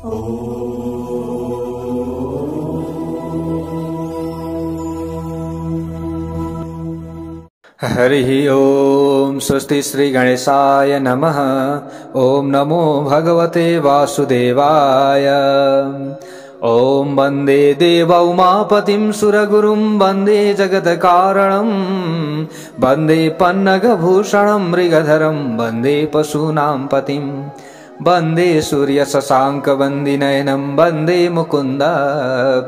हरि ओम। स्वस्ति श्री गणेशाय नमः। ओम नमो भगवते वासुदेवाय। ओम वंदे देव उमापतिं सुरगुरुं वंदे जगत्कारणं वंदे पन्नगभूषणं मृगधरं वंदे पशूनां पतिं वंदे सूर्य शशांक वंदिनयनं वंदे मुकुंद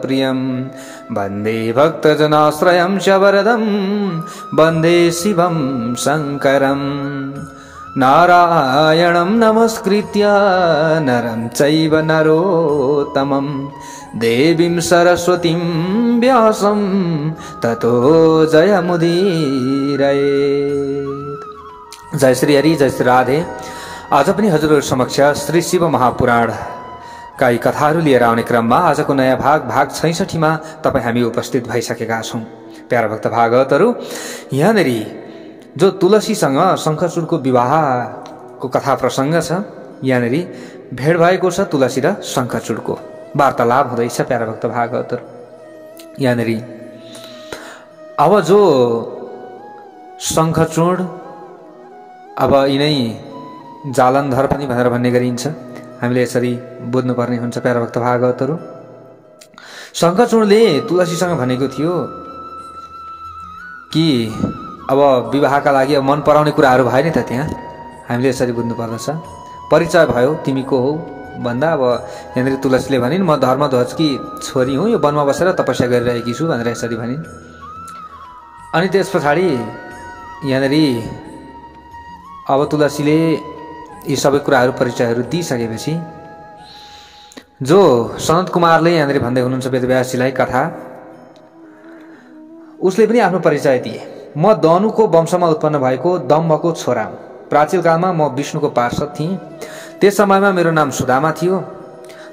प्रियं वंदे भक्तजनाश्रयं च वरदं वंदे शिवं शंकरं नारायणं नमस्कृत्य नरं चैव नरोत्तमं देवीं सरस्वतीं व्यासं ततो जयमुदीरयेत्। जय श्री हरि, जय श्री राधे। आज पनि हजुरहरु समक्ष श्री शिव महापुराण का यी कथाहरू लिएर आउने क्रममा आजको नयाँ भाग 66 मा तपाई हामी उपस्थित भइसकेका छौं। प्यारा भक्त भागवतहरु, यहाँनेरि जो तुलसीसँग शंखचूडको विवाहको कथा प्रसंग छ, यहाँनेरि भेट भएको छ तुलसी र शंखचूडको वार्तालाप हुँदैछ। प्यारा भक्त भागवतहरु, यहाँनेरि अब जो शंखचूड अब यिनै जालन्धर पनि भनेर भन्ने गरिन्छ, हामीले यसरी बुझ्नुपर्ने हुन्छ। प्यारा भक्त भागवतहरु, शंखचूडले तुलसीसँग भनेको थियो कि अब विवाहका लागि मन पराउने कुराहरू भयो नि त, त्यहाँ हामीले यसरी बुझ्नु पर्दछ। परिचय भयो, तिमी को हौ भन्दा अब यहाँनिर तुलसीले भनिन् म धर्मध्वजकी छोरी हुँ, यो वनमा बसेर तपस्या गरिरहेकी छु भनेर यसरी भनिन्। अनि त्यस पछाडि यहाँनिर अब तुलसीले यी सबै कुराहरू परिचयहरू दिइसकेपछि जो सनत कुमारले यहाँनिर भन्दै हुनुहुन्छ वेदव्यासजीलाई कथा, उसले पनि आफ्नो परिचय दिए। म दनुको वंशमा उत्पन्न भएको दम्भको छोरा हुँ। प्राचीन कालमा म विष्णुको पार्षद थिएँ। त्यस समयमा मेरो नाम सुदामा थियो।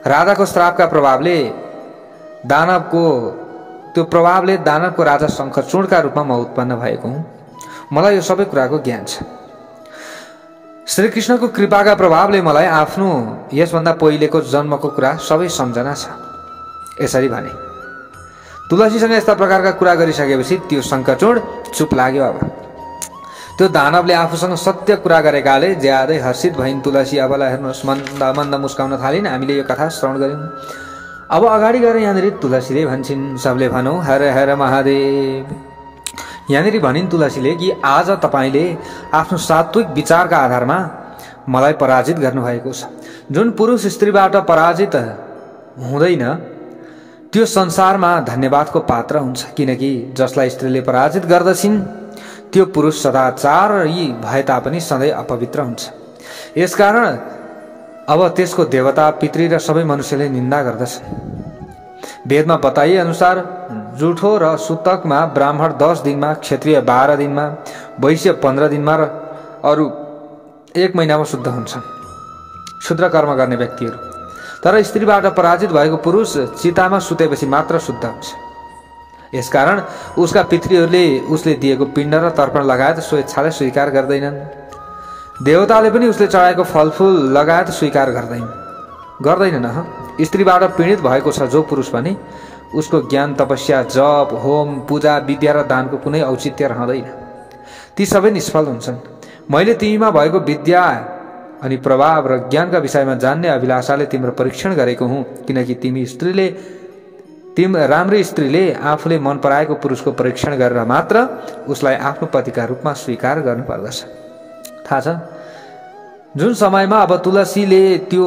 राजाको श्रापका प्रभावले दानवको राजा शंखचूडका रूपमा म उत्पन्न भएको हुँ। मलाई यो सबै कुराको ज्ञान छ। श्री कृष्णको कृपाका प्रभावले मलाई आफ्नो यसभन्दा पहिलेको जन्मको कुरा सबै सम्झना छ, यसरी भने। तुलसीसँग यस्ता प्रकारका कुरा गरिसकेपछि त्यो शंखचूड चुप लाग्यो। अब त्यो दानवले आफूसँग सत्य कुरा गरेकाले ज्यादै हर्षित भइन्। तुलसी अबलाई हेर्नुहोस् मन्द मन्द मुस्काउन थालिन्। हामीले यो कथा श्रवण गर्यौं। अब अगाडि गएर यहाँनिर तुलसीले भन्छन्, सबले भनौं हर हर महादेव। यहाँनिर भनिन् तुलसीले कि आज तपाईले आफ्नो सात्विक विचारका आधारमा मलाई पराजित गर्नुभएको छ। जुन पुरुष स्त्रीबाट पराजित हुँदैन त्यो संसारमा धन्यवादको पात्र हुन्छ, किनकि जसलाई स्त्रीले पराजित गर्दछिन् त्यो पुरुष सदाचारी भए तापनि सधैँ अपवित्र हुन्छ। यसकारण अब त्यसको देवता पितृ र सबै मनुष्यले निन्दा गर्दछन्। वेदमा बताइए अनुसार जुठो र सुतकमा ब्राह्मण 10 दिनमा, क्षत्रिय 12 दिनमा, वैश्य 15 दिनमा र अरू 1 महिनामा शुद्ध हुन्छन्, शुद्ध कर्म गर्ने व्यक्तिहरू। तर स्त्रीबाट पराजित भएको पुरुष चितामा सुतेपछि मात्र शुद्ध हुन्छ। यसकारण उसका पितृहरूले उसले दिएको पिण्ड र तर्पण लगायत स्वेच्छाले स्वीकार गर्दैनन्। देवताले पनि उसले चढाएको फलफूल लगायत स्वीकार गर्दैनन्। स्त्रीबाट पीडित भएको छ जो पुरुष भने उसको ज्ञान, तपस्या, जप, होम, पूजा, विद्या र दानको कुनै औचित्य रहँदैन। ती सबै निष्फल हुन्छन्। मैले तिमीमा भएको विद्या अनि प्रभाव र ज्ञानका विषयमा जान्ने अभिलाषाले तिम्रो परीक्षण गरेको हुँ, किनकि राम्रै स्त्रीले आफूले मन पराएको पुरुषको परीक्षण गरेर मात्र उसलाई आफ्नो पतिका रूपमा स्वीकार गर्नुपर्दछ। थाहा छ, जुन समयमा अब तुलसीले त्यो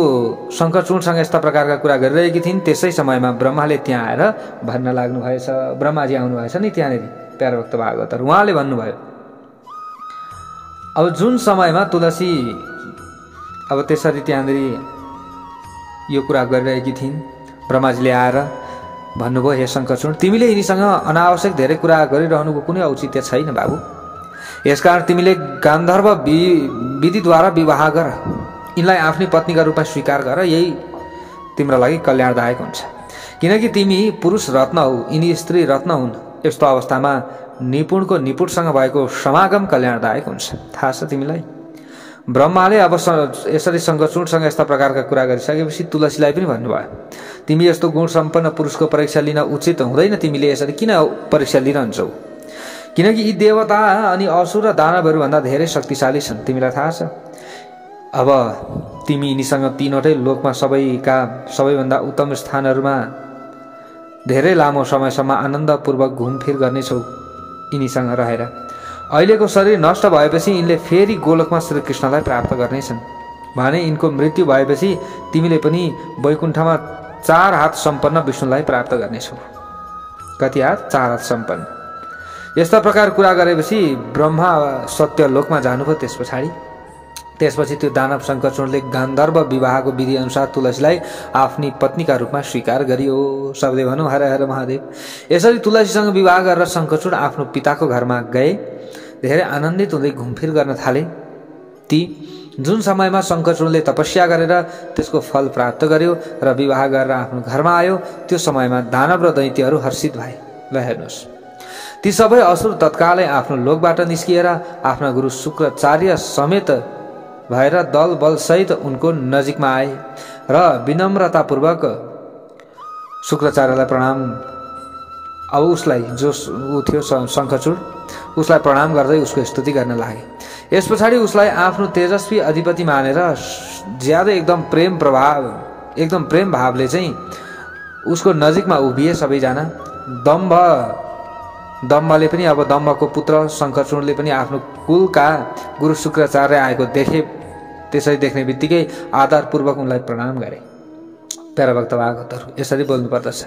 शंखचूडसँग यस्ता प्रकारका कुरा गरिरहेकी थिइन्, त्यसै समयमा ब्रह्माले त्यहाँ आएर भन्न लाग्नु भएछ। ब्रह्माजी आउनु भएछ नि त्यहाँनिर। प्यारा भक्त भागवतहरु, उहाँले भन्नुभयो अब जुन समयमा तुलसी अब त्यसरी त्यहाँनिर यो कुरा गरिरहेकी थिइन्, ब्रह्माजीले आएर भन्नुभयो, हे शंखचूड, तिमीले यिनीसँग अनावश्यक धेरै कुरा गरिरहनुको कुनै औचित्य छैन बाबु। यसकारण तिमीले गान्धर्व विधिद्वारा विवाह गर, यिनलाई आफ्नै पत्नीका रूपमा स्वीकार गर, यही तिम्रो लागि कल्याणदायक हुन्छ। किनकि तिमी पुरुष रत्न हौ, यिनी स्त्री रत्न हुन्। यस्तो अवस्थामा निपुणको निपुणसँग भएको समागम कल्याणदायक हुन्छ। थाहा छ तिमीलाई? ब्रह्माले अब यसरी शङ्खचूडसँग यस्ता प्रकारका कुरा गरिसकेपछि तुलसीलाई पनि भन्नुभयो, तिमी यस्तो गुण सम्पन्न पुरुषको परीक्षा लिन उचित हुँदैन, तिमीले यसरी किन परीक्षा लिइरहन्छौ? किनकि यी देवता अनि असुर र दानवहरूभन्दा धेरै शक्तिशाली छन्, तिमीलाई थाहा छ। अब तिमी यिनीसँग तीनवटै लोकमा सबैभन्दा उत्तम स्थानहरूमा धेरै लामो समयसम्म आनन्दपूर्वक घुमफिर गर्नेछौ यिनीसँग रहेर। अहिलेको शरीर नष्ट भएपछि यिनले फेरि गोलोकमा श्रीकृष्णलाई प्राप्त गर्नेछन् भने यिनको मृत्यु भएपछि तिमीले पनि वैकुण्ठमा 4 हात सम्पन्न विष्णुलाई प्राप्त गर्नेछौ। कति हात? 4 हात सम्पन्न। यस्ता प्रकार कुरा गरेपछि ब्रह्मा सत्य लोकमा जानुभयो। त्यसपछि त्यो दानव शङ्खचूडले गान्धर्व विवाहको विधि अनुसार तुलसीलाई आफ्नी पत्नीका रूपमा स्वीकार गरियो। सबले भनौँ हर हर महादेव। यसरी तुलसीसँग विवाह गरेर शङ्खचूड आफ्नो पिताको घरमा गए। धेरै आनन्दित हुँदै घुमफिर गर्न थाले। ती जुन समयमा शङ्खचूडले तपस्या गरेर त्यसको फल प्राप्त गर्यो र विवाह गरेर आफ्नो घरमा आयो, त्यो समयमा दानव र दैत्यहरू हर्षित भए। ल हेर्नुहोस्, ती सबै असुर तत्कालै आफ्नो लोकबाट निस्किएर आफ्ना गुरु शुक्राचार्य समेत भएर दल बलसहित उनको नजिकमा आए र विनम्रतापूर्वक शुक्राचार्यलाई प्रणाम, अब उसलाई जो ऊ थियो शङ्खचूड, उसलाई प्रणाम गर्दै उसको स्तुति गर्न लागे। यस पछाडि उसलाई आफ्नो तेजस्वी अधिपति मानेर ज्यादै एकदम प्रेम भावले चाहिँ उसको नजिकमा उभिए सबैजना। दम्भले पनि, अब दम्भको पुत्र शङ्खचूडले पनि आफ्नो कुलका गुरु शुक्राचार्य आएको देखे। त्यसरी देख्ने बित्तिकै आदरपूर्वक उनलाई प्रणाम गरे। प्यारा भक्त भागवतहरू यसरी बोल्नु पर्दछ।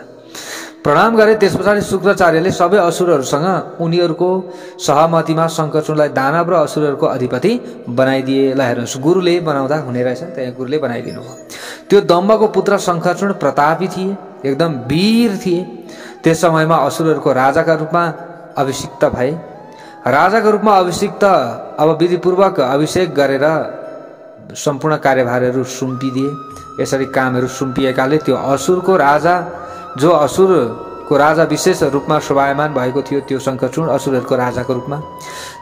प्रणाम गरे। त्यस पछाडि शुक्राचार्यले सबै असुरहरूसँग उनीहरूको सहमतिमा शङ्खचूडलाई दानव र असुरहरूको अधिपति बनाइदिए। ल हेर्नुहोस्, गुरुले बनाउँदा हुने रहेछ, त्यहाँ गुरुले बनाइदिनु हो। त्यो दम्भको पुत्र शङ्खचूड प्रतापी थिए, एकदम वीर थिए। त्यस समयमा असुरहरूको राजाका रूपमा अभिषिक्त भए। राजाको रूपमा अभिषिक्त अब विधिपूर्वक अभिषेक गरेर सम्पूर्ण कार्यभारहरू सुम्पिदिए। यसरी कामहरू सुम्पिएकाले त्यो असुरको राजा, जो असुरको राजा विशेष रूपमा शोभायमान भएको थियो, त्यो शङ्खचूड असुरहरूको राजाको रूपमा।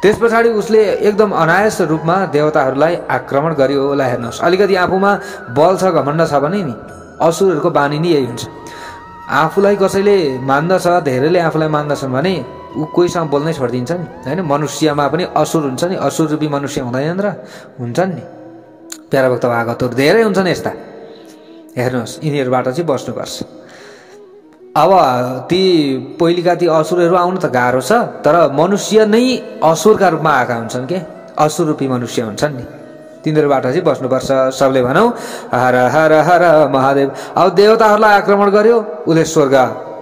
त्यस पछाडि उसले एकदम अनायास रूपमा देवताहरूलाई आक्रमण गर्यो। ल हेर्नुहोस्, अलिकति आफूमा बल छ, घमण्ड छ भने नि असुरहरूको बानी नै यही हुन्छ। आफूलाई कसैले मान्दछ, धेरैले आफूलाई मान्दछन् भने ऊ कोहीसँग बोल्नै छोडिदिन्छ नि, होइन? मनुष्यमा पनि असुर हुन्छ नि, असुर रूपी मनुष्य हुँदैनन् र हुन्छन् नि। प्यारा भक्त भागवतहरू धेरै हुन्छन् यस्ता। हेर्नुहोस्, यिनीहरूबाट चाहिँ बस्नुपर्छ। अब ती पहिलेका ती असुरहरू आउनु त गाह्रो छ, तर मनुष्य नै असुरका रूपमा आएका हुन्छन् के, असुर रूपी मनुष्य हुन्छन् नि, तिनीहरूबाट चाहिँ बस्नुपर्छ। सबले भनौँ हर हर हर महादेव। अब देवताहरूलाई आक्रमण गर्यो, उसले स्वर्ग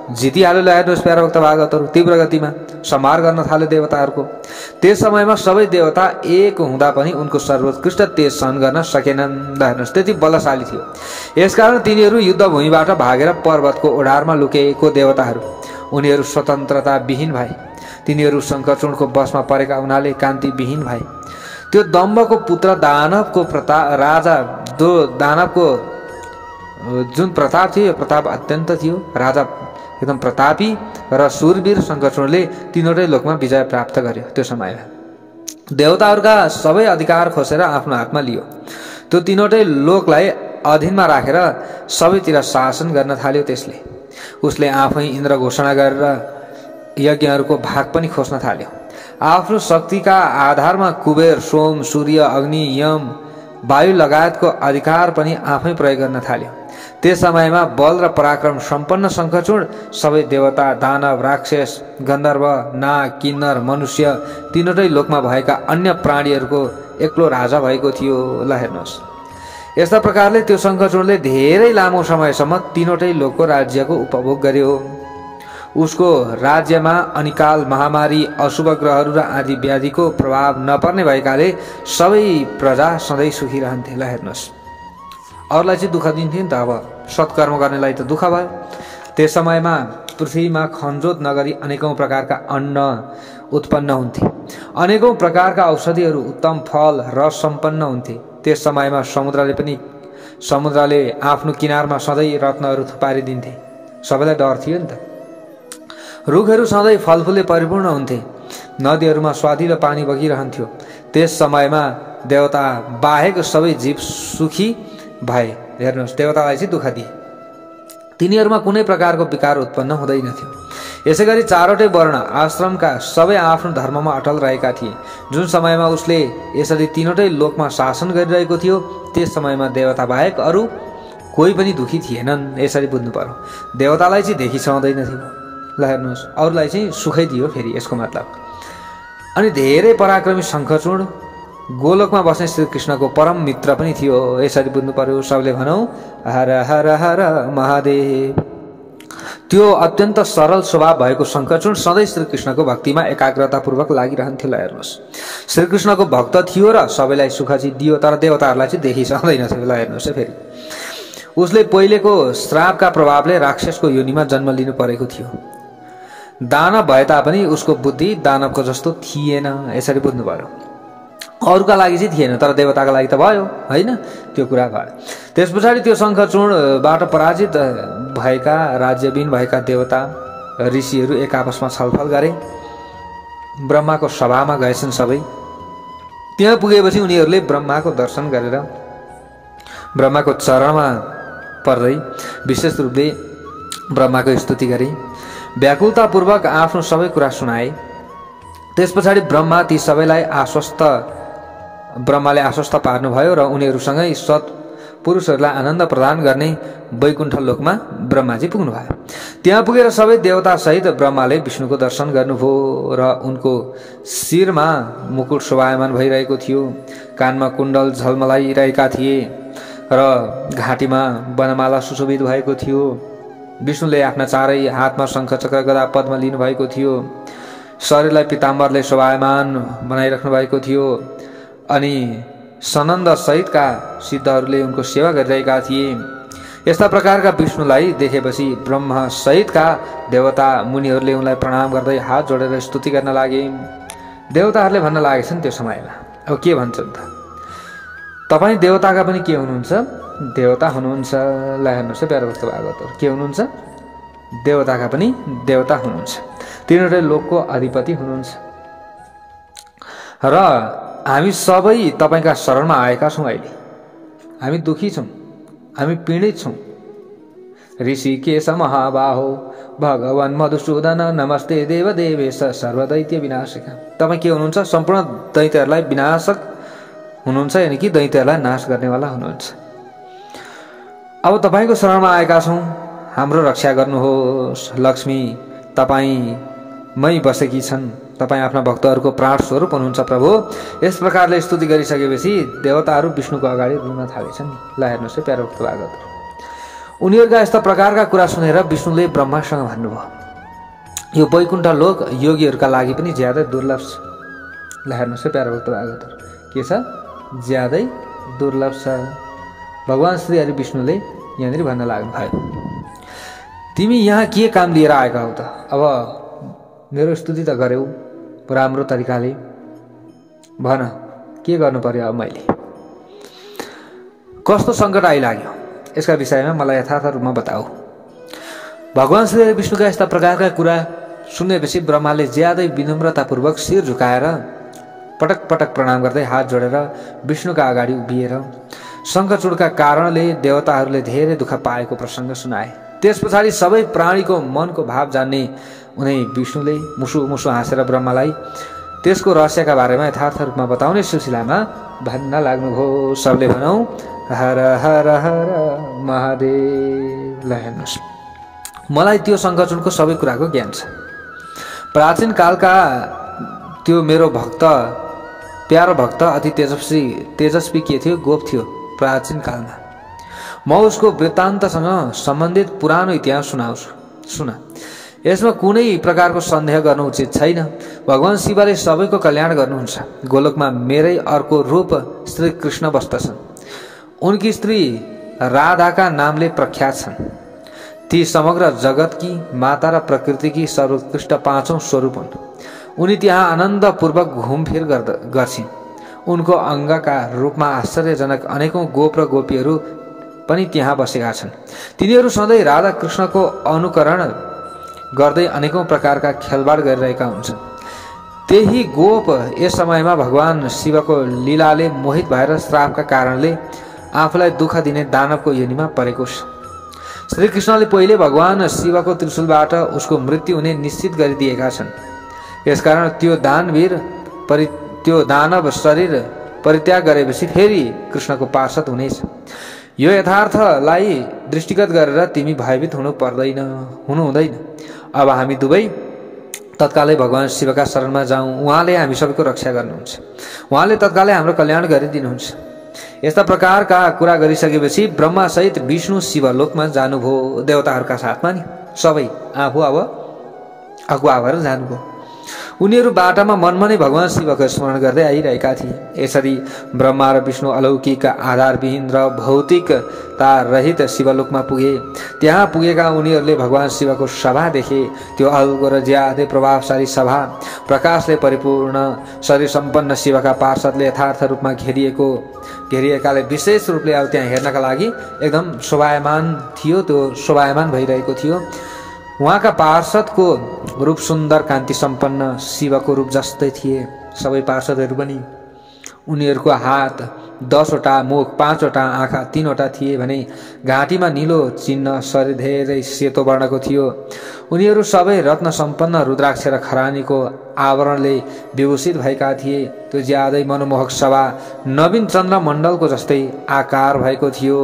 जितिहाल्यो। हेर्नुहोस् प्यारा भक्त भागवतहरू, तीव्र गतिमा संहार गर्न थाल्यो देवताहरूको। त्यस समयमा सबै देवता एक हुँदा पनि उनको सर्वोत्कृष्ट तेज सहन गर्न सकेनन्। हेर्नुहोस्, त्यति बलशाली थियो। यसकारण तिनीहरू युद्धभूमिबाट भागेर पर्वतको ओढारमा लुकेको देवताहरू, उनीहरू स्वतन्त्रता विहीन भए। तिनीहरू शङ्खचूडको बसमा परेका हुनाले कान्तिविहीन भए। त्यो दम्भको पुत्र दानवको राजा, जो दानवको जुन प्रताप थियो, यो प्रताप अत्यन्त थियो। राजा एकदम प्रतापी र शूरवीर शङ्खचूडले तीनवटै लोकमा विजय प्राप्त गर्यो। त्यो समयमा देवताहरूका सबै अधिकार खोसेर आफ्नो हातमा लियो। त्यो तीनवटै लोकलाई अधीनमा राखेर सबैतिर शासन गर्न थाल्यो। त्यसले उसले आफै इन्द्र घोषणा गरेर यज्ञहरूको भाग पनि खोज्न थाल्यो। आफ्नो शक्तिका आधारमा कुबेर, सोम, सूर्य, अग्नि, यम, वायु लगायतको अधिकार पनि आफै प्रयोग गर्न थाल्यो। त्यस समयमा बल र पराक्रम सम्पन्न शङ्खचूड सबै देवता, दानव, राक्षस, गन्धर्व, नाग, किन्नर, मनुष्य तीनवटै लोकमा भएका अन्य प्राणीहरूको एक्लो राजा भएको थियो। ल हेर्नुहोस्, यस्ता प्रकारले त्यो शङ्खचूडले धेरै लामो समयसम्म तीनवटै लोकको राज्यको उपभोग गर्यो। उसको राज्यमा अनिकाल, महामारी, अशुभ ग्रहहरू र आदि व्याधिको प्रभाव नपर्ने भएकाले सबै प्रजा सधैँ सुखी रहन्थे। ल हेर्नुहोस्, अरूलाई चाहिँ दुःख दिन्थ्यो नि त, अब सत्कर्म गर्नेलाई त दुःख भयो। त्यस समयमा पृथ्वीमा खनजोत नगरी अनेकौं प्रकारका अन्न उत्पन्न हुन्थे, अनेकौं प्रकारका औषधिहरू, उत्तम फल, रस सम्पन्न हुन्थे। त्यस समयमा समुद्रले आफ्नो किनारमा सधैँ रत्नहरू थुपारिदिन्थे। सबैलाई डर थियो नि त। रुखहरू सधैँ फलफुलले परिपूर्ण हुन्थे। नदीहरूमा स्वादिलो पानी बगिरहन्थ्यो। त्यस समयमा देवता बाहेक सबै जीव सुखी भए। हेर्नुहोस्, देवतालाई चाहिँ दुःख दिए, तिनीहरूमा कुनै प्रकारको विकार उत्पन्न हुँदैनथ्यो। यसै गरी चारवटै वर्ण आश्रमका सबै आफ्नो धर्ममा अटल रहेका थिए। जुन समयमा उसले यसरी तीनवटै लोकमा शासन गरिरहेको थियो त्यस समयमा देवता बाहेक अरू कोही पनि दुखी थिएनन्। यसरी बुझ्नु पर्यो, देवतालाई चाहिँ देखि सहँदैनथ्यो। ल हेर्नुहोस्, अरूलाई चाहिँ सुखै दियो फेरि यसको मतलब। अनि धेरै पराक्रमी शङ्खचूड गोलोकमा बस्ने श्रीकृष्णको परम मित्र पनि थियो। यसरी बुझ्नु पर्यो। सबले भनौँ हर हर हर महादेव। त्यो अत्यन्त सरल स्वभाव भएको शङ्खचूड सधैँ श्रीकृष्णको भक्तिमा एकाग्रतापूर्वक लागिरहन्थ्यो। ल हेर्नुहोस्, श्रीकृष्णको भक्त थियो र सबैलाई सुख चाहिँ दियो, तर देवताहरूलाई चाहिँ देखि सक्दैनथ्यो। ल हेर्नुहोस् है, फेरि उसले पहिलेको श्रापका प्रभावले राक्षसको योनिमा जन्म लिनु परेको थियो। दानव भए तापनि उसको बुद्धि दानवको जस्तो थिएन। यसरी बुझ्नु पर्यो, अरूका लागि चाहिँ थिएन तर देवताका लागि त भयो, होइन? त्यो कुरा भयो। त्यस पछाडि त्यो शङ्खचूडबाट पराजित भएका राज्यविहीन भएका देवता ऋषिहरू एक आपसमा छलफल गरे। ब्रह्माको सभामा गएछन् सबै। त्यहाँ पुगेपछि उनीहरूले ब्रह्माको दर्शन गरेर ब्रह्माको चरणमा पर्दै विशेष रूपले ब्रह्माको स्तुति गरे, व्याकुलतापूर्वक आफ्नो सबै कुरा सुनाए। त्यस पछाडि ब्रह्माले आश्वस्त पार्नुभयो र उनीहरूसँगै सत्पुरुषहरूलाई आनन्द प्रदान गर्ने वैकुण्ठ लोकमा ब्रह्माजी पुग्नुभयो। त्यहाँ पुगेर सबै देवतासहित ब्रह्माले विष्णुको दर्शन गर्नुभयो र उनको शिरमा मुकुट शोभायमान भइरहेको थियो, कानमा कुण्डल झलमलाइरहेका थिए र घाँटीमा वनमाला सुशोभित भएको थियो। विष्णुले आफ्ना चारै हातमा शङ्ख चक्र गदा पद्म लिनुभएको थियो। शरीरलाई पिताम्बरले शोभायमान बनाइराख्नु भएको थियो अनि सनन्द सहितका सिद्धहरूले उनको सेवा गरिरहेका थिए। यस्ता प्रकारका विष्णुलाई देखेपछि ब्रह्मा सहितका देवता मुनिहरूले उनलाई प्रणाम गर्दै हात जोडेर स्तुति गर्न लागे। देवताहरूले भन्न लागेछन् त्यो समयमा, अब के भन्छन् त? तपाईँ देवताका पनि के हुनुहुन्छ? देवता हुनुहुन्छ। ल हेर्नुहोस् है प्यारो भक्त भागवतहरु, के हुनुहुन्छ? देवताका पनि देवता हुनुहुन्छ, तीनवटै लोकको अधिपति हुनुहुन्छ। र हामी सबै तपाईका शरणमा आएका छौँ। अहिले हामी दुखी छौँ, हामी पीडित छौँ। ऋषिकेश महाबाहो भगवान् मधुसूदन नमस्ते देवदेवेश सर्वदैत्य विनाशक। तपाईँ के हुनुहुन्छ? सम्पूर्ण दैत्यहरूलाई विनाशक हुनुहुन्छ, यानि कि दैत्यहरूलाई नाश गर्नेवाला हुनुहुन्छ। अब तपाईको शरणमा आएका छौँ, हाम्रो रक्षा गर्नुहोस्। लक्ष्मी तपाईमै बसेकी छन्, तपाईँ आफ्ना भक्तहरूको प्राण स्वरूप हुनुहुन्छ प्रभु। यस प्रकारले स्तुति गरिसकेपछि देवताहरू विष्णुको अगाडि रुन थालेछन्। ल हेर्नुहोस् है प्यारो भक्त भागवत, उनीहरूका यस्ता प्रकारका कुरा सुनेर विष्णुले ब्रह्मासँग भन्नुभयो, यो वैकुण्ठ लोक योगीहरूका लागि पनि ज्यादै दुर्लभ छ। ल हेर्नुहोस् है प्यारो भक्त भागवत, के छ? ज्यादै दुर्लभ छ। भगवान श्री हरि विष्णुले यहाँनिर भन्न लाग्नु भयो, तिमी यहाँ के काम लिएर आएका हौ त? अब मेरो स्तुति त गर्यौ राम्रो तरिकाले, भन के गर्नु पर्यो? अब मैले कस्तो सङ्कट आइलाग्यो यसका विषयमा मलाई यथार्थ रूपमा बताऊ। भगवान श्री हरि विष्णुका यस्ता प्रकारका कुरा सुनेपछि ब्रह्माले ज्यादै विनम्रतापूर्वक शिर झुकाएर पटक पटक प्रणाम गर्दै हात जोडेर विष्णुका अगाडि उभिएर शङ्खचूडका कारणले देवताहरूले धेरै दुःख पाएको प्रसङ्ग सुनाए। त्यस पछाडि सबै प्राणीको मनको भाव जान्ने उनी विष्णुले मुसु मुसु हाँसेर ब्रह्मालाई त्यसको रहस्यका बारेमा यथार्थ रूपमा बताउने सिलसिलामा भन्न लाग्नुभयो। सबले भनौँ हर हर हर महादेव। ल हेर्नुहोस्, मलाई त्यो शङ्खचूडको सबै कुराको ज्ञान छ। प्राचीन कालका त्यो मेरो भक्त, प्यारो भक्त, अति तेजस्वी के थियो? गोप थियो प्राचीन कालमा। म उसको वृत्तान्तसँग सम्बन्धित पुरानो इतिहास सुनाउँछु, सुन। यसमा कुनै प्रकारको सन्देह गर्नु उचित छैन। भगवान शिवले सबैको कल्याण गर्नुहुन्छ। गोलोकमा मेरै अर्को रूप श्री कृष्ण बस्दछन्। उनकी स्त्री राधाका नामले प्रख्यात छन्। ती समग्र जगतकी माता र प्रकृतिकी सर्वोत्कृष्ट पाँचौं स्वरूप हुन्। उनी त्यहाँ आनन्दपूर्वक घुमफिर गर्छिन्। उनको अङ्गका रूपमा आश्चर्यजनक अनेकौं गोप र गोपीहरू पनि त्यहाँ बसेका छन्। तिनीहरू सधैँ राधा कृष्णको अनुकरण गर्दै अनेकौं प्रकारका खेलबाड गरिरहेका हुन्छन्। त्यही गोप यस समयमा भगवान शिवको लीलाले मोहित भएर श्रापका कारणले आफूलाई दुःख दिने दानवको योनिमा परेको छ। श्रीकृष्णले पहिले भगवान शिवको त्रिशूलबाट उसको मृत्यु हुने निश्चित गरिदिएका छन्। यसकारण त्यो दानव शरीर परित्याग गरेपछि फेरि कृष्णको पार्षद हुनेछ। यो यथार्थलाई दृष्टिगत गरेर तिमी भयभीत हुनुहुँदैन। अब हामी दुवै तत्कालै भगवान शिवका शरणमा जाउँ। उहाँले हामी सबैको रक्षा गर्नुहुन्छ। उहाँले तत्कालै हाम्रो कल्याण गरिदिनुहुन्छ। यस्ता प्रकारका कुरा गरिसकेपछि ब्रह्मा सहित विष्णु शिवलोकमा जानुभयो। देवताहरूका साथमा नि सबै आफू अब अगुवा भएर जानुभयो। उनीहरू बाटामा मनमनै भगवान शिवको स्मरण गर्दै आइरहेका थिए। यसरी ब्रह्मा र विष्णु अलौकिक आधारविहीन र भौतिकता रहित शिवलोकमा पुगे। त्यहाँ पुगेका उनीहरूले भगवान शिवको सभा देखे। त्यो अल्गो र ज्यादै प्रभावशाली सभा, प्रकाशले परिपूर्ण शरीर सम्पन्न शिवका पार्षदले यथार्थ रूपमा घेरिएकाले विशेष रूपले अब त्यहाँ हेर्नका लागि एकदम शोभायमान थियो। त्यो शोभायमान भइरहेको थियो। उहाँका पार्षदको रूप सुन्दर कान्ति सम्पन्न शिवको रूप जस्तै थिए। सबै पार्षदहरू पनि उनीहरूको हात 10वटा, मुख 5वटा, आँखा 3वटा थिए भने घाँटीमा नीलो चिन्ह, शरीर धेरै सेतो वर्णको थियो। उनीहरू सबै रत्न सम्पन्न रुद्राक्ष र खरानीको आवरणले विभूषित भएका थिए। त्यो ज्यादै मनमोहक सभा नवीन चन्द्र मण्डलको जस्तै आकार भएको थियो।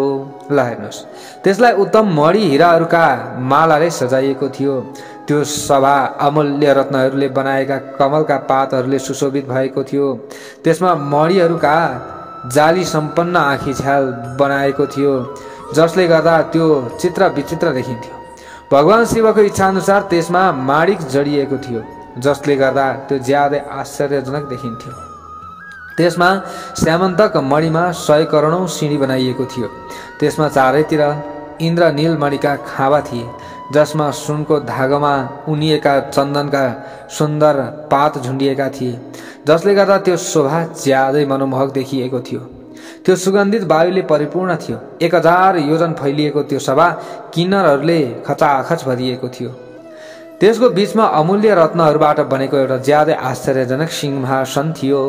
ल हेर्नुहोस्, त्यसलाई उत्तम मणि हिराहरूका मालाले सजाइएको थियो। त्यो सभा अमूल्य रत्नहरूले बनाएका कमलका पातहरूले सुशोभित भएको थियो। त्यसमा मणिहरूका जाली सम्पन्न आँखी झ्याल बनाएको थियो, जसले गर्दा त्यो चित्र विचित्र देखिन्थ्यो। भगवान शिवको इच्छाअनुसार त्यसमा माणिक जडिएको थियो, जसले गर्दा त्यो ज्यादै आश्चर्यजनक देखिन्थ्यो। त्यसमा स्यामन्तक मणिमा 100 करोडौं सिँढी बनाइएको थियो। त्यसमा चारैतिर इन्द्रनील मणिका खाँबा थिए, जसमा सुनको धागोमा उनिएका चन्दनका सुन्दर पात झुन्डिएका थिए, जसले गर्दा त्यो शोभा ज्यादै मनमोहक देखिएको थियो। त्यो सुगन्धित वायुले परिपूर्ण थियो। 1000 योजन फैलिएको त्यो सभा किन्नरहरूले खचाखच भरिएको थियो। त्यसको बीचमा अमूल्य रत्नहरूबाट बनेको एउटा ज्यादै आश्चर्यजनक सिंहासन थियो।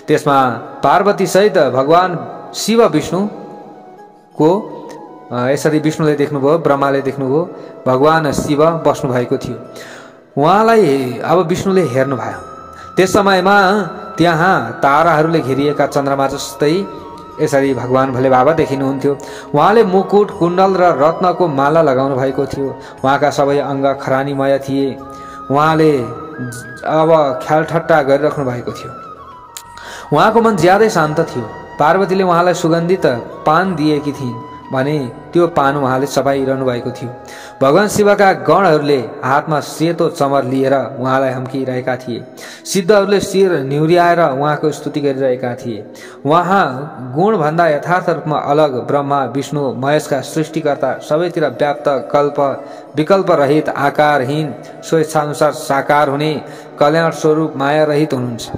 त्यसमा पार्वती सहित भगवान शिव विष्णुको यसरी विष्णुले देख्नुभयो, ब्रह्माले देख्नुभयो, भगवान शिव बस्नु भएको थियो। उहाँलाई अब विष्णुले हेर्नुभयो। त्यस समयमा त्यहाँ ताराहरूले घेरिएका चन्द्रमा जस्तै यसरी भगवान भोले बाबा देखिनुहुन्थ्यो। उहाँले मुकुट, कुण्डल र रत्नको माला लगाउनु भएको थियो। उहाँका सबै अङ्ग खरानीमय थिए। उहाँले अब ख्यालठट्टा गरिराख्नु भएको थियो। उहाँको मन ज्यादै शान्त थियो। पार्वतीले उहाँलाई सुगन्धित पान दिएकी थिइन् भने त्यो पान उहाँले चबाइरहनु भएको थियो। भगवान शिवका गणहरूले हातमा सेतो चमर लिएर उहाँलाई हम्किरहेका थिए। सिद्धहरूले शिर निहुर्याएर उहाँको स्तुति गरिरहेका थिए। उहाँ गुणभन्दा यथार्थ रूपमा अलग ब्रह्मा, विष्णु, महेशका सृष्टिकर्ता, सबैतिर व्याप्त, विकल्प रहित, आकारहीन, स्वेच्छानुसार साकार हुने, कल्याण स्वरूप, माया रहित हुनुहुन्छ।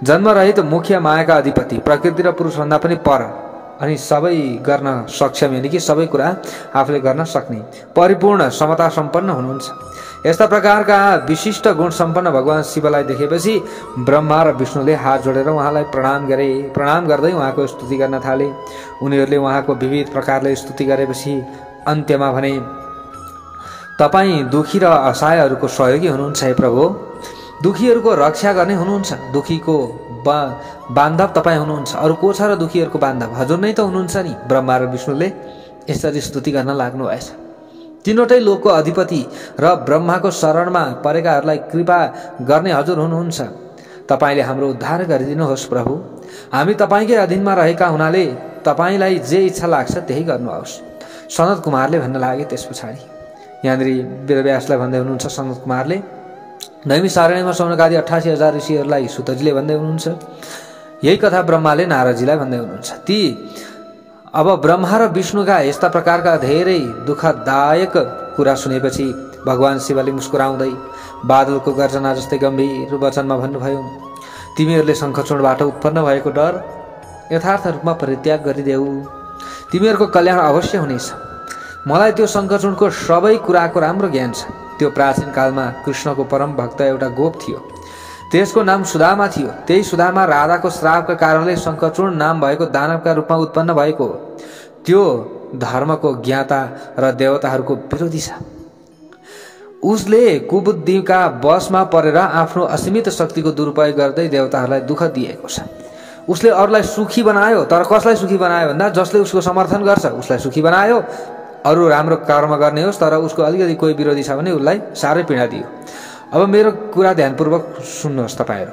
जन्म रहित मुख्य मायाका अधिपति, प्रकृति र पुरुषभन्दा पनि पर, अनि सबै गर्न सक्षम, यानि कि सबै कुरा आफूले गर्न सक्ने, परिपूर्ण समता सम्पन्न हुनुहुन्छ। यस्ता प्रकारका विशिष्ट गुण सम्पन्न भगवान शिवलाई देखेपछि ब्रह्मा र विष्णुले हात जोडेर उहाँलाई प्रणाम गरे। प्रणाम गर्दै उहाँको स्तुति गर्न थाले। उनीहरूले उहाँको विविध प्रकारले स्तुति गरेपछि अन्त्यमा भने, तपाईँ दुखी र असहायहरूको सहयोगी हुनुहुन्छ हे प्रभु। दुखीहरूको रक्षा गर्ने हुनुहुन्छ। दुखीको बान्धव तपाईँ हुनुहुन्छ। अरू को छ र दुखीहरूको बान्धव? हजुर नै त हुनुहुन्छ नि। ब्रह्मा र विष्णुले यसरी स्तुति गर्न लाग्नु भएछ। तीनवटै लोकको अधिपति र ब्रह्माको शरणमा परेकाहरूलाई कृपा गर्ने हजुर हुनुहुन्छ। तपाईँले हाम्रो उद्धार गरिदिनुहोस् प्रभु। हामी तपाईँकै अधीनमा रहेका हुनाले तपाईँलाई जे इच्छा लाग्छ त्यही गर्नुहोस्। सनत कुमारले भन्न लागे। त्यस पछाडि यहाँनिर वेदव्यासलाई भन्दै हुनुहुन्छ सनत कुमारले, नैमी सारणीमा सौनकादि 88,000 ऋषिहरूलाई सुतजीले भन्दै हुनुहुन्छ। यही कथा ब्रह्माले नारदजीलाई भन्दै हुनुहुन्छ। ती अब ब्रह्मा र विष्णुका यस्ता प्रकारका धेरै दुःखदायक कुरा सुनेपछि भगवान शिवले मुस्कुराउँदै बादलको गर्जना जस्तै गम्भीर वचनमा भन्नुभयो, तिमीहरूले शङ्खचूडबाट उत्पन्न भएको डर यथार्थ रूपमा परित्याग गरिदेऊ। तिमीहरूको कल्याण अवश्य हुनेछ। मलाई त्यो शङ्खचूडको सबै कुराको राम्रो ज्ञान छ। त्यो प्राचीन कालमा कृष्णको परम भक्त एउटा गोप थियो। त्यसको नाम सुदामा थियो। त्यही सुदामा राधाको श्रापका कारणले शङ्खचूर्ण नाम भएको दानवका रूपमा उत्पन्न भएको हो। त्यो धर्मको ज्ञाता र देवताहरूको विरोधी छ। उसले कुबुद्धिका वशमा परेर आफ्नो असीमित शक्तिको दुरुपयोग गर्दै देवताहरूलाई दुःख दिएको छ। उसले अरूलाई सुखी बनायो, तर कसलाई सुखी बनायो भन्दा जसले उसको समर्थन गर्छ उसलाई सुखी बनायो। अरू राम्रो कर्म गर्ने होस् तर उसको अलिकति कोही विरोधी छ भने उसलाई साह्रै पीडा दियो। अब मेरो कुरा ध्यानपूर्वक सुन्नुहोस् तपाईहरू।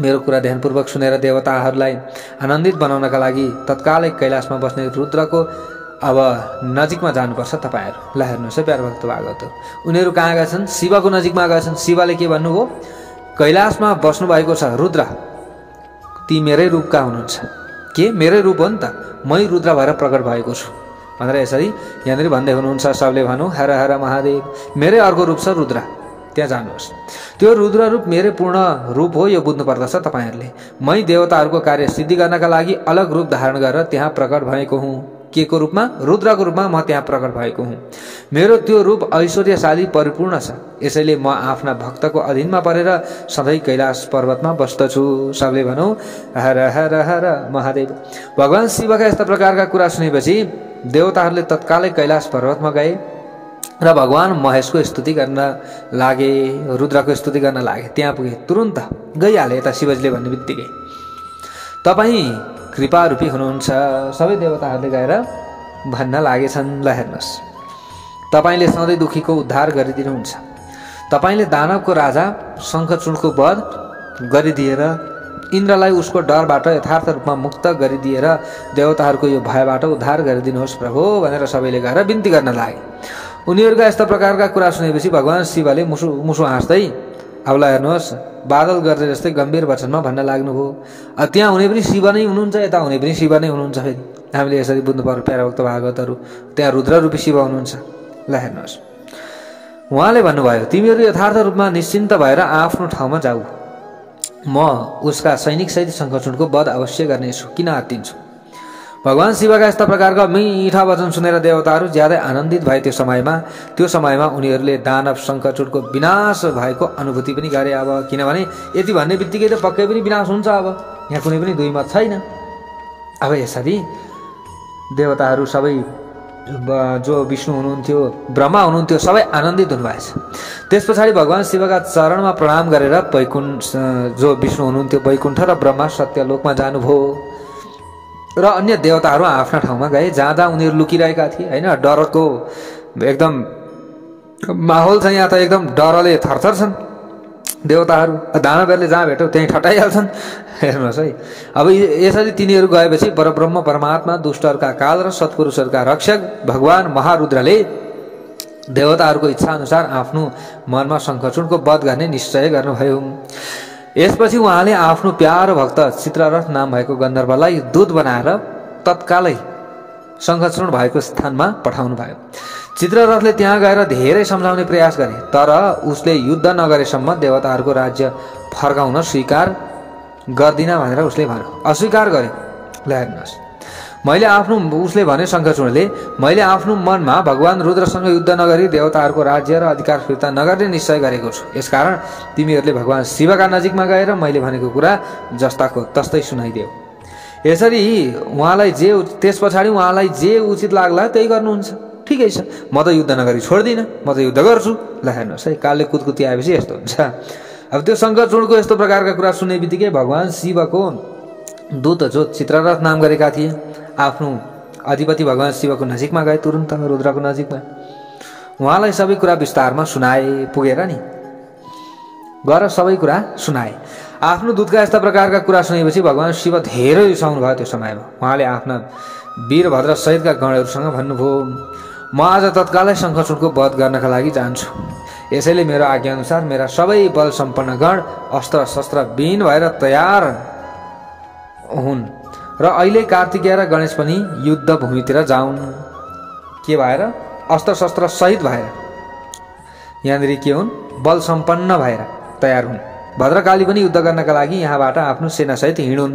मेरो कुरा ध्यानपूर्वक सुनेर देवताहरूलाई आनन्दित बनाउनका लागि तत्कालै कैलाशमा बस्ने रुद्रको अब नजिकमा जानुपर्छ तपाईहरू। ल हेर्नुहोस् है प्यारो भक्त भागवत, उनीहरू कहाँ गएछन्? शिवको नजिकमा गएछन्। शिवले के भन्नुभयो? कैलाशमा बस्नु भएको छ रुद्र, ती मेरै रूपका हुनुहुन्छ। के मेरै रूप हो नि त, मै रुद्र भएर प्रकट भएको छु भनेर यसरी यहाँनिर भन्दै हुनुहुन्छ। सबले भनौँ हर हर महादेव, मेरै अर्को रूप छ रुद्र, त्यहाँ जानुहोस्। त्यो रुद्र रूप मेरै पूर्ण रूप हो, यो बुझ्नु पर्दछ तपाईहरूले। मै देवताहरूको कार्य सिद्धि गर्नका लागि अलग रूप धारण गरेर त्यहाँ प्रकट भएको हुँ। के को रूपमा? रुद्रको रूपमा म त्यहाँ प्रकट भएको हुँ। मेरो त्यो रूप ऐश्वर्यशाली परिपूर्ण छ, यसैले म आफ्ना भक्तको अधीनमा परेर सधैँ कैलाश पर्वतमा बस्दछु। सबले भनौँ हर हर हर महादेव। भगवान शिवका यस्ता प्रकारका कुरा सुनेपछि देवताहरूले तत्कालै कैलाश पर्वतमा गए र भगवान महेशको स्तुति गर्न लागे, रुद्रको स्तुति गर्न लागे। त्यहाँ पुगे, तुरुन्त गइहाले यता शिवजीले भन्ने बित्तिकै तपाईँ कृपा रूपी हुनुहुन्छ। सबै देवताहरूले गएर भन्न लागेछन्, ल हेर्नुहोस्, तपाईँले सधैँ दुखीको उद्धार गरिदिनुहुन्छ। तपाईँले दानवको राजा शङ्खचूडको वध गरिदिएर इन्द्रलाई उसको डरबाट यथार्थ रूपमा मुक्त गरिदिएर देवताहरूको यो भयबाट उद्धार गरिदिनुहोस् प्रभु भनेर सबैले गएर बिन्ती गर्न लागे। उनीहरूका यस्ता प्रकारका कुरा सुनेपछि भगवान शिवले मुसु हाँस्दै अब ल हेर्नुहोस् बादल गर्दै जस्तै गम्भीर वचनमा भन्न लाग्नुभयो। त्यहाँ हुने पनि शिव नै हुनुहुन्छ, यता हुने पनि शिव नै हुनुहुन्छ। फेरि हामीले यसरी बुझ्नु पर्यो प्यारा भक्त भागवतहरू, त्यहाँ रुद्र रूपी शिव हुनुहुन्छ। ल हेर्नुहोस्, उहाँले भन्नुभयो तिमीहरू यथार्थ रूपमा निश्चिन्त भएर आफ्नो ठाउँमा जाऊ, म उसका सैनिकसहित शङ्खचूडको वध अवश्य गर्नेछु, किन आत्तिन्छु। भगवान शिवका यस्ता प्रकारका मीठा वचन सुनेर देवताहरू ज्यादै आनन्दित भए। त्यो समयमा उनीहरूले दानव शङ्खचूडको विनाश भएको अनुभूति पनि गरे। अब किनभने यति भन्ने बित्तिकै त पक्कै पनि विनाश हुन्छ, अब यहाँ कुनै पनि दुई मत छैन। अब यसरी देवताहरू सबै, जो विष्णु हुनुहुन्थ्यो, ब्रह्मा हुनुहुन्थ्यो, सबै आनन्दित हुनुभएछ। त्यस पछाडि भगवान शिवका चरणमा प्रणाम गरेर जो विष्णु हुनुहुन्थ्यो वैकुण्ठ र ब्रह्मा सत्यलोकमा जानुभयो र अन्य देवताहरू आफ्ना ठाउँमा गए जहाँ जहाँ उनीहरू लुकिरहेका थिए। होइन, डरको एकदम माहौल छ यहाँ त, एकदम डरले थरथर छन् देवताहरू। दानवहरूले जहाँ भेट्यो त्यहीँ ठटाइहाल्छन्। हेर्नुहोस् है, अब यसरी तिनीहरू गएपछि परब्रह्म परमात्मा, दुष्टहरूका काल र सत्पुरुषहरूका रक्षक भगवान महारुद्रले देवताहरूको इच्छा अनुसार आफ्नो मनमा शङ्खचूडको वध गर्ने निश्चय गर्नुभयो। यसपछि उहाँले आफ्नो प्यारो भक्त चित्ररथ नाम भएको गन्धर्वलाई दूत बनाएर तत्कालै शङ्खचूड भएको स्थानमा पठाउनु भयो। चित्ररथले त्यहाँ गएर धेरै सम्झाउने प्रयास गरे, तर उसले युद्ध नगरेसम्म देवताहरूको राज्य फर्काउन स्वीकार गर्दिन भनेर उसले भन्यो, अस्वीकार गर्यो। ल हेर्नुहोस्, उसले भने शङ्खचूडले मैले आफ्नो मनमा भगवान रुद्रसँग युद्ध नगरी देवताहरूको राज्य र अधिकार फिर्ता नगर्ने निश्चय गरेको छु। यसकारण तिमीहरूले भगवान शिवका नजिकमा गएर मैले भनेको कुरा जस्ताको तस्तै सुनाइदेऊ। यसरी त्यस पछाडि उहाँलाई जे उचित लाग्ला त्यही गर्नुहुन्छ। ठिकै छ, म त युद्ध नगरी छोड्दिनँ, म त युद्ध गर्छु। ल हेर्नुहोस् है, कालले कुदकुती आएपछि यस्तो हुन्छ। अब त्यो शङ्खचूडको यस्तो प्रकारका कुरा सुन्ने बित्तिकै भगवान शिवको दूत जो चित्ररथ नाम गरेका थिए आफ्नो अधिपति भगवान शिवको नजिकमा गए, तुरुन्त रुद्रको नजिकमा उहाँलाई सबै कुरा विस्तारमा सुनाए। पुगेर नि गएर सबै कुरा सुनाए। आफ्नो दूतका यस्ता प्रकारका कुरा सुनेपछि भगवान शिव धेरै रिसाउनु भयो। त्यो समयमा उहाँले आफ्ना वीरभद्र सहितका गणहरूसँग भन्नुभयो, म आज तत्कालै शङ्खचूडको वध गर्नका लागि जान्छु। यसैले मेरो आज्ञा अनुसार मेरा सबै बल सम्पन्न गण अस्त्र शस्त्र विहीन भएर तयार हुन् र अहिले कार्तिकेय र गणेश पनि युद्ध भूमितिर जाउन्। के भएर? अस्त्र शस्त्र सहित भएर। यहाँनिर के हुन्? बल सम्पन्न भएर तयार हुन्। भद्रकाली पनि युद्ध गर्नका लागि यहाँबाट आफ्नो सेनासहित हिँडुन्।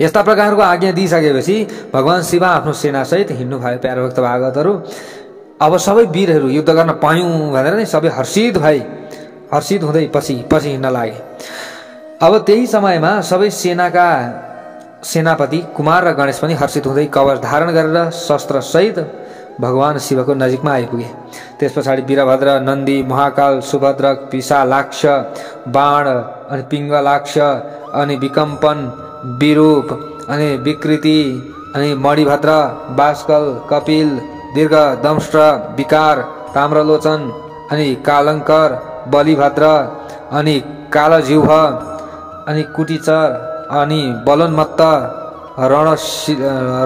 यस्ता प्रकारको आज्ञा दिइसकेपछि भगवान शिव आफ्नो सेनासहित हिँड्नु भयो। प्यारो भक्त भागवतहरू, अब सबै वीरहरू युद्ध गर्न पायौँ भनेर नै सबै हर्षित भए। हर्षित हुँदै पछि हिँड्न लागे। अब त्यही समयमा सबै सेनाका सेनापति कुमार र गणेश पनि हर्षित हुँदै कवच धारण गरेर शस्त्र सहित भगवान शिवको नजिकमा आइपुगे। त्यस पछाडि वीरभद्र, नन्दी, महाकाल, सुभद्र, विशालाक्ष, बाण अनि पिङ्गलाक्ष अनि विकम्पन, विरूप अनि विकृति अनि मणिभद्र, बास्कल, कपिल, दीर्घ, दंष्ट्र, विकार, ताम्रलोचन अनि कालङ्कर, बलिभद्र अनि कालजिह्व अनि कुटीचर अनि बलोन्मत्त,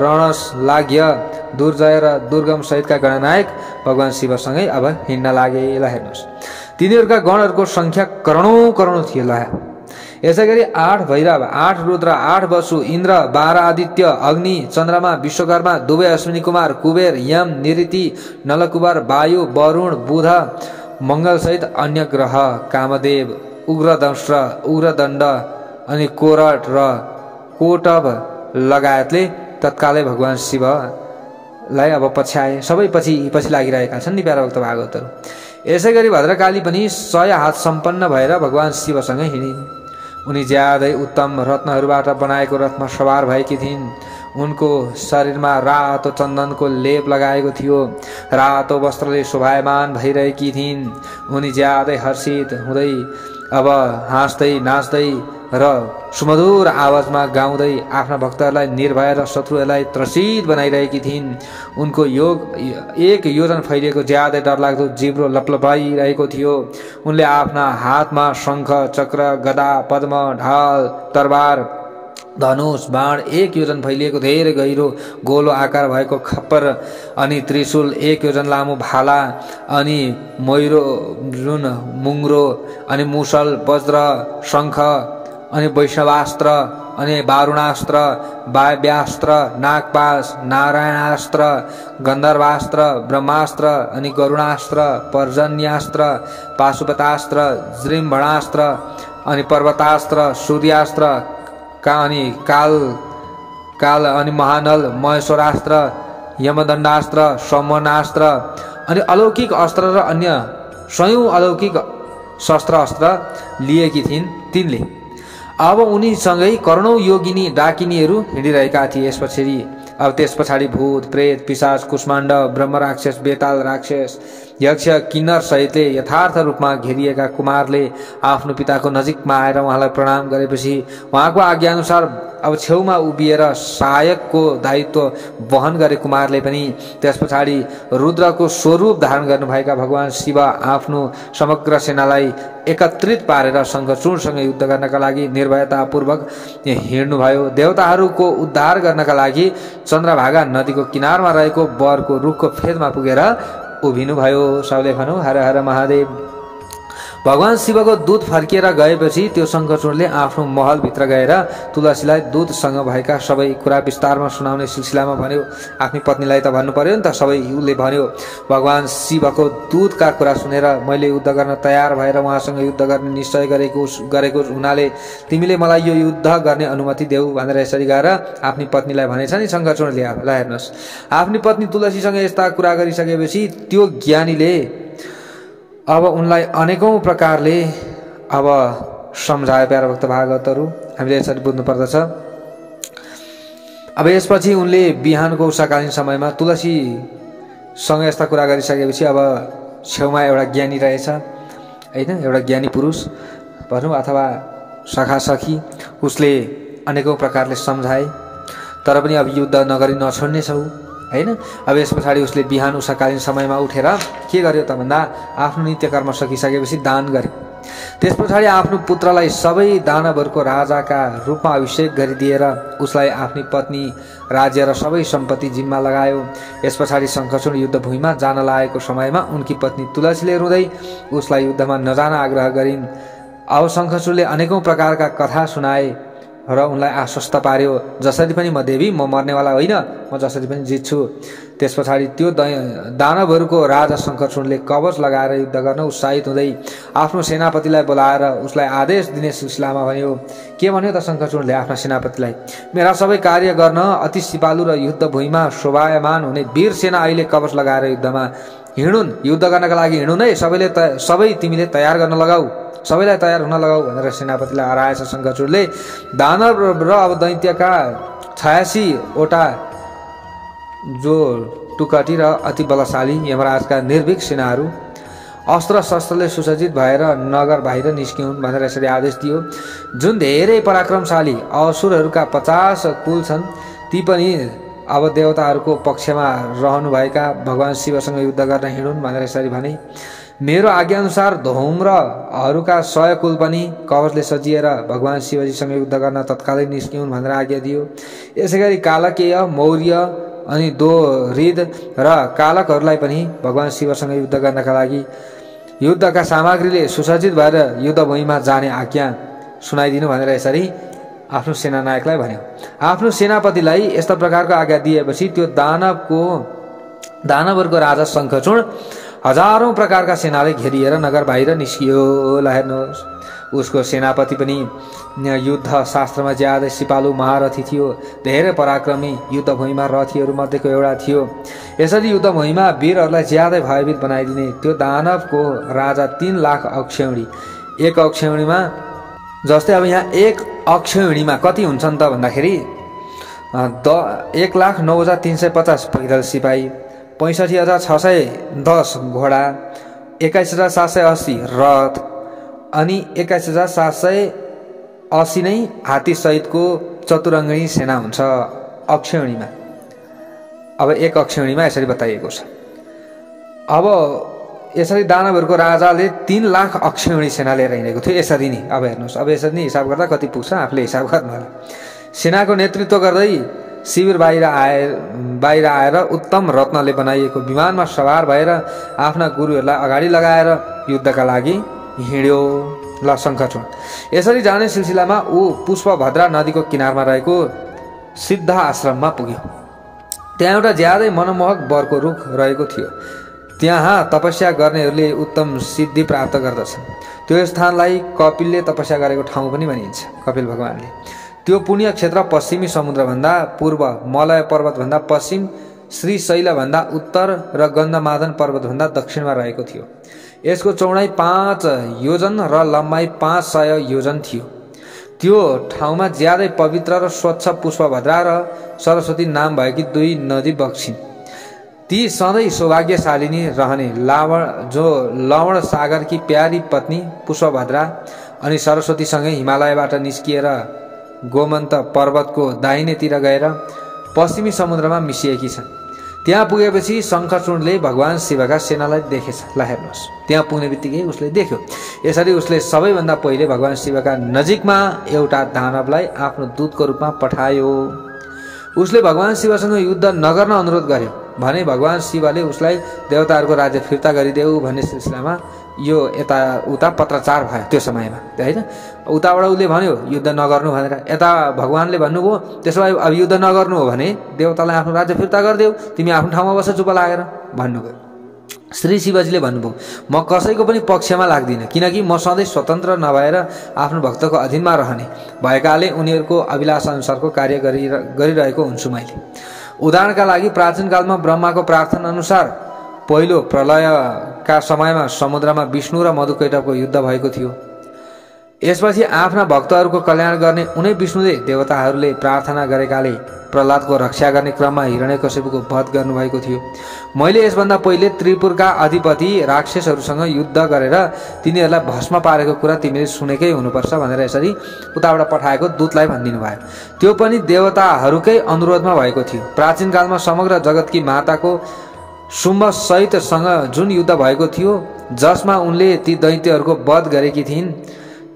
रणस्लाघ्य, दुर्जय र दुर्गम सहितका गणनायक भगवान शिवसँगै अब हिँड्न लागे। ल हेर्नुहोस्, तिनीहरूका गणहरूको संख्या करोडौं थियो। ल यसै गरी 8 भैरव, 8 रुद्र, 8 वसु, इन्द्र, 12 आदित्य, अग्नि, चन्द्रमा, विश्वकर्मा, दुवै अश्विनी कुमार, कुबेर, यम, निऋति, नलकुबर, वायु, वरुण, बुध, मंगल सहित अन्य ग्रह, कामदेव, उग्रदंष्ट्र, उग्रदण्ड अनि कोरट र कोटब लगायतले तत्कालै भगवान शिवलाई अब पछ्याए। सबै पछि लागिरहेका छन् नि प्यारा भक्त भागवतहरू। यसै गरी भद्रकाली पनि 100 हात सम्पन्न भएर भगवान शिवसँगै हिँडिन्। उनी ज्यादै उत्तम रत्नहरूबाट बनाएको रथमा सवार भएकी थिइन्। उनको शरीरमा रातो चन्दनको लेप लगाएको थियो। रातो वस्त्रले शोभायमान भइरहेकी थिइन्। उनी ज्यादै हर्षित हुँदै अब हाँस्दै नाच्दै र सुमधुर आवाजमा गाउँदै आफ्ना भक्तहरूलाई निर्भय र शत्रुहरूलाई त्रसित बनाइरहेकी थिइन्। उनको एक योजन फैलिएको ज्यादै डरलाग्दो जिब्रो लपलपाइरहेको थियो। उनले आफ्ना हातमा शङ्ख, चक्र, गदा, पद्म, ढाल, तरबार, धनुष, बाण, एक योजन फैलिएको धेरै गहिरो गोलो आकार भएको खप्पर अनि त्रिशूल, एक योजन लामो भाला अनि मोइरो जुन मुङ्रो अनि मुसल, वज्र, शङ्ख अनि वैष्णवास्त्र अनि वारुणास्त्र, वायव्यास्त्र, नागपाश, नारायणास्त्र, गन्धर्वास्त्र, ब्रह्मास्त्र अनि गरुणास्त्र, पर्जन्यास्त्र, पाशुपतास्त्र, जृम्भणास्त्र अनि पर्वतास्त्र, सूर्यास्त्र अनि काल अनि महानल, महेश्वरास्त्र, यमदण्डास्त्र, समनास्त्र अनि अलौकिक अस्त्र र अन्य 100 अलौकिक शस्त्र अस्त्र लिएकी थिइन् तिनले। अब उनीसँगै करोडौं योगिनी डाकिनीहरू हिँडिरहेका थिए। त्यस पछाडि भूत, प्रेत, पिशाच, कुष्माण्ड, ब्रह्म राक्षस, बेताल राक्षस, यक्ष, किन्नर सहितले यथार्थ रूपमा घेरिएका कुमारले आफ्नो पिताको नजिकमा आएर उहाँलाई प्रणाम गरेपछि उहाँको आज्ञाअनुसार अब छेउमा उभिएर सहायकको दायित्व वहन गरे कुमारले पनि। त्यस पछाडि रुद्रको स्वरूप धारण गर्नुभएका भगवान शिव आफ्नो समग्र सेनालाई एकत्रित पारेर शङ्खचूडसँग युद्ध गर्नका लागि निर्भयतापूर्वक हिँड्नुभयो। देवताहरूको उद्धार गर्नका लागि चन्द्रभागा नदीको किनारमा रहेको बरको रुखको फेदमा पुगेर उभिनुभयो। सबले भनौँ हर हर महादेव। भगवान शिवको दूत फर्किएर गएपछि त्यो शङ्खचूडले आफ्नो महलभित्र गएर तुलसीलाई दूतसँग भएका सबै कुरा विस्तारमा सुनाउने सिलसिलामा भन्यो। आफ्नी पत्नीलाई त भन्नु पर्यो नि त सबै। उसले भन्यो, भगवान शिवको दूतका कुरा सुनेर मैले युद्ध गर्न तयार भएर उहाँसँग युद्ध गर्ने निश्चय गरेको हुनाले तिमीले मलाई यो युद्ध गर्ने अनुमति देऊ भनेर यसरी गएर आफ्नी पत्नीलाई भनेछ नि शङ्खचूडले। ल हेर्नुहोस्, आफ्नी पत्नी तुलसीसँग यस्ता कुरा गरिसकेपछि त्यो ज्ञानीले अब उनलाई अनेकौं प्रकारले अब सम्झायो। प्यारा भक्त भागवतहरू, हामीले यसरी बुझ्नु पर्दछ। अब यसपछि उनले बिहानको उषाकालीन समयमा तुलसीसँग यस्ता कुरा गरिसकेपछि अब छेउमा एउटा ज्ञानी रहेछ हैन, एउटा ज्ञानी पुरुष भनौँ अथवा सखा सखी, उसले अनेकौं प्रकारले सम्झाए। तर पनि अब युद्ध नगरी नछोड्नेछौ हैन। अब यस पछाडि उसले बिहान उषाकालीन समयमा उठेर के गर्यो त भन्दा आफ्नो नित्य कर्म सकिसकेपछि दान गर्यो। त्यस पछाडि आफ्नो पुत्रलाई सबै दानवहरूको राजाका रूपमा अभिषेक गरिदिएर उसलाई आफ्नी पत्नी, राज्य र सबै सम्पत्ति जिम्मा लगायो। यस पछाडि शङ्खचूड युद्ध भूमिमा जान लागेको समयमा उनकी पत्नी तुलसीले रुँदै उसलाई युद्धमा नजान आग्रह गरिन्। अब शङ्खचूडले अनेकौं प्रकारका कथा सुनाए र उनलाई आश्वस्त पार्यो, जसरी पनि म देवी, म मर्नेवाला होइन, म जसरी पनि जित्छु। त्यस पछाडि त्यो दानवहरूको राजा शङ्खचूडले कवच लगाएर युद्ध गर्न उत्साहित हुँदै आफ्नो सेनापतिलाई बोलाएर उसलाई आदेश दिने सिलसिलामा भन्यो। के भन्यो त शङ्खचूडले आफ्ना सेनापतिलाई, मेरा सबै कार्य गर्न अति सिपालु र युद्ध भूमिमा शोभायमान हुने वीर सेना अहिले कवच लगाएर युद्धमा हिँडुन्, युद्ध गर्नका लागि हिँडुन् है, सबै तिमीले तयार गर्न लगाऊ, सबैलाई तयार हुन लगाऊ भनेर सेनापतिलाई हराएछ शङ्खचूडले। दानव र अब दैत्यका 86वटा जो टुकटी र अति बलशाली यमराजका निर्भीक सेनाहरू अस्त्र शस्त्रले सुसज्जित भएर नगर बाहिर निस्किउन् भनेर यसरी आदेश दियो। जुन धेरै पराक्रमशाली असुरहरूका 50 कुल छन्, ती पनि अब देवताहरूको पक्षमा रहनुभएका भगवान शिवसँग युद्ध गर्न हिँडुन् भनेर यसरी भने। मेरो आज्ञाअनुसार धौम्रहरूका 100 कुल पनि कवचले सजिएर भगवान शिवजीसँग युद्ध गर्न तत्कालै निस्किउन् भनेर आज्ञा दियो। यसै गरी कालकेय, मौर्य अनि दोहृद र कालकहरूलाई पनि भगवान शिवसँग युद्ध गर्नका लागि युद्धका सामग्रीले सुसज्जित भएर युद्धभूमिमा जाने आज्ञा सुनाइदिनु भनेर यसरी आफ्नो सेनानायकलाई भन्यो। आफ्नो सेनापतिलाई यस्ता प्रकारको आज्ञा दिएपछि त्यो दानवहरूको राजा शङ्खचूड हजारौं प्रकारका सेनाले घेरिएर नगर बाहिर निस्कियो। ल हेर्नुहोस्, उसको सेनापति पनि युद्ध शास्त्रमा ज्यादै सिपालु महारथी थियो, धेरै पराक्रमी युद्धभूमिमा रथीहरू मध्येको एउटा थियो। यसरी युद्धभूमिमा वीरहरूलाई ज्यादै भयभीत बनाइदिने त्यो दानवको राजा 3 लाख अक्षौणी, एक अक्षौणीमा जस्तै अब यहाँ एक अक्षौणीमा कति हुन्छन् त भन्दाखेरि 1,09,350 पैदल सिपाही, 65,610 घोडा, 21,780 रथ अनि 21,780 नै हात्ती सहितको चतुरङ्गिणी सेना हुन्छ अक्षौणीमा। अब एक अक्षौणीमा यसरी बताइएको छ। अब यसरी दानवहरूको राजाले 3 लाख अक्षौणी सेना लिएर हिँडेको थियो। यसरी नै अब हेर्नुहोस्, अब यसरी नै हिसाब गर्दा कति पुग्छ आफूले हिसाब गर्नु होला। सेनाको नेतृत्व गर्दै शिविर बाहिर आएर उत्तम रत्नले बनाइएको विमानमा सवार भएर आफ्ना गुरुहरूलाई अगाडि लगाएर युद्धका लागि हिँड्यो। ल शङ्खचूड यसरी जाने सिलसिलामा ऊ पुष्पभद्रा नदीको किनारमा रहेको सिद्ध आश्रममा पुग्यो। त्यहाँ एउटा ज्यादै मनमोहक बरको रुख रहेको थियो। त्यहाँ तपस्या गर्नेहरूले उत्तम सिद्धि प्राप्त गर्दछन्। त्यो स्थानलाई कपिलले तपस्या गरेको ठाउँ पनि भनिन्छ। कपिल भगवानले त्यो पुण्य क्षेत्र पश्चिमी समुद्रभन्दा पूर्व, मलय पर्वतभन्दा पश्चिम, श्रीशैलभन्दा उत्तर र गन्धमादन पर्वतभन्दा दक्षिणमा रहेको थियो। यसको चौडाइ 5 योजन र लम्बाइ 500 योजन थियो। त्यो ठाउँमा ज्यादै पवित्र र स्वच्छ पुष्पभद्रा र सरस्वती नाम भएकी 2 नदी बग्छिन्। ती सधैँ सौभाग्यशालिनी रहने लवण सागरकी प्यारी पत्नी पुष्पभद्रा अनि सरस्वतीसँगै हिमालयबाट निस्किएर गोमन्त पर्वतको दाहिनेतिर गएर पश्चिमी समुद्रमा मिसिएकी छन्। त्यहाँ पुगेपछि शङ्खचूडले भगवान शिवका सेनालाई देखेछ। ल हेर्नुहोस्, त्यहाँ पुग्ने बित्तिकै उसले देख्यो। यसरी उसले सबैभन्दा पहिले भगवान शिवका नजिकमा एउटा दानवलाई आफ्नो दूतको रूपमा पठायो। उसले भगवान शिवसँग युद्ध नगर्न अनुरोध गर्यो भने भगवान शिवले उसलाई देवताहरूको राज्य फिर्ता गरिदेऊ भन्ने सिलसिलामा यो यता उता पत्रचार भयो त्यो समयमा, होइन? उताबाट उसले भन्यो युद्ध नगर्नु भनेर, यता भगवानले भन्नुभयो त्यसो भए अब युद्ध नगर्नु हो भने देवतालाई आफ्नो राज्य फिर्ता गरिदेऊ, तिमी आफ्नो ठाउँमा बस चुप लागेर भन्नुभयो। श्री शिवजीले भन्नुभयो म कसैको पनि पक्षमा लाग्दिनँ, किनकि म सधैँ स्वतन्त्र नभएर आफ्नो भक्तको अधीनमा रहने भएकाले उनीहरूको अभिलाषा अनुसारको कार्य गरिरहेको हुन्छु मैले। उदाहरणका लागि प्राचीन कालमा ब्रह्माको प्रार्थना अनुसार पहिलो प्रलयका समयमा समुद्रमा विष्णु र मधुकैटवको युद्ध भएको थियो। यसपछि आफ्ना भक्तहरूको कल्याण गर्ने उनै विष्णुले देवताहरूले प्रार्थना गरेकाले प्रहलादको रक्षा गर्ने क्रममा हिरण्यकशिपुको वध गर्नुभएको थियो। मैले यसभन्दा पहिले त्रिपुरका अधिपति राक्षसहरूसँग युद्ध गरेर तिनीहरूलाई भस्म पारेको कुरा तिमीले सुनेकै हुनुपर्छ भनेर यसरी उताबाट पठाएको दूतलाई भनिदिनु भयो। त्यो पनि देवताहरूकै अनुरोधमा भएको थियो। प्राचीन कालमा समग्र जगतकी माताको शुम्भ सहितसँग जुन युद्ध भएको थियो, जसमा उनले ती दैत्यहरूको वध गरेकी थिइन्,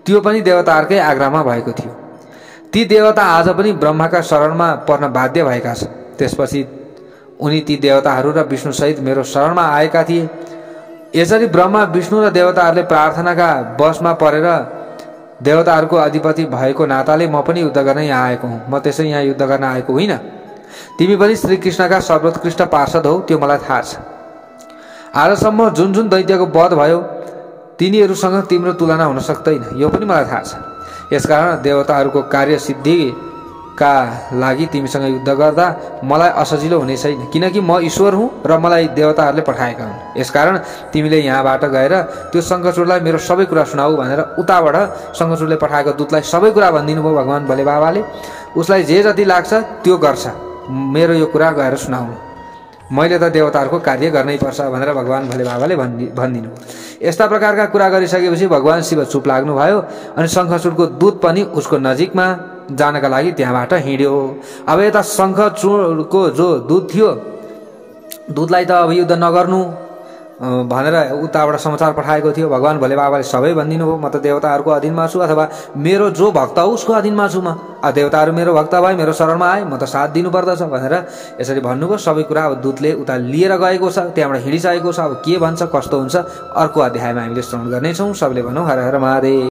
त्यो पनि देवताहरूकै आग्रहमा भएको थियो। ती देवता आज पनि ब्रह्माका शरणमा पर्न बाध्य भएका छन्। त्यसपछि उनी ती देवताहरू र विष्णु सहित मेरो शरणमा आएका थिए। यसरी ब्रह्मा, विष्णु र देवताहरूले प्रार्थनाका वशमा परेर देवताहरूको अधिपति भएको नाताले म पनि युद्ध गर्न यहाँ आएको हुँ। म त्यसै यहाँ युद्ध गर्न आएको होइन। तिमी पनि श्रीकृष्णका सर्वोत्कृष्ट पार्षद हौ, त्यो मलाई थाहा छ। आजसम्म जुन जुन दैत्यको वध भयो तिनीहरूसँग तिम्रो तुलना हुन सक्दैन, यो पनि मलाई थाहा छ। यसकारण देवताहरूको कार्य सिद्धि का लागि तिमीसँग युद्ध गर्दा मलाई असजिलो हुने छैन, किनकि म ईश्वर हुँ र मलाई देवताहरूले पठाएका हुन्। यसकारण तिमीले यहाँबाट गएर त्यो शङ्खचूडलाई मेरो सबै कुरा सुनाऊ भनेर उताबाट शङ्खचूडले पठाएको दूतलाई सबै कुरा भनिदिनु भयो भगवान् भोले बाबाले। उसलाई जे जति लाग्छ त्यो गर्छ, मेरो यो कुरा गएर सुनाउनु, मैले त देवताहरूको कार्य गर्नै पर्छ भनेर भगवान् भोले बाबाले भनिदिनु। यस्ता प्रकारका कुरा गरिसकेपछि भगवान् शिव चुप लाग्नुभयो अनि शङ्खचूडको दूत पनि उसको नजिकमा जानका लागि त्यहाँबाट हिँड्यो। अब यता शङ्खचूडको जो दूत थियो, दूतलाई त अब युद्ध नगर्नु भनेर उताबाट समाचार पठाएको थियो। भगवान् भोले बाबाले सबै भनिदिनु भयो, म त देवताहरूको अधीनमा छु अथवा मेरो जो भक्त हो उसको अधीनमा छु म। देवताहरू मेरो भक्त भए मेरो शरणमा आए, म त साथ दिनुपर्दछ भनेर यसरी भन्नुभयो। सबै कुरा अब दूतले उता लिएर गएको छ, त्यहाँबाट हिँडिसकेको छ। अब के भन्छ कस्तो हुन्छ अर्को अध्यायमा हामीले श्रवण गर्नेछौँ। सबले भनौँ हर हर महादेव।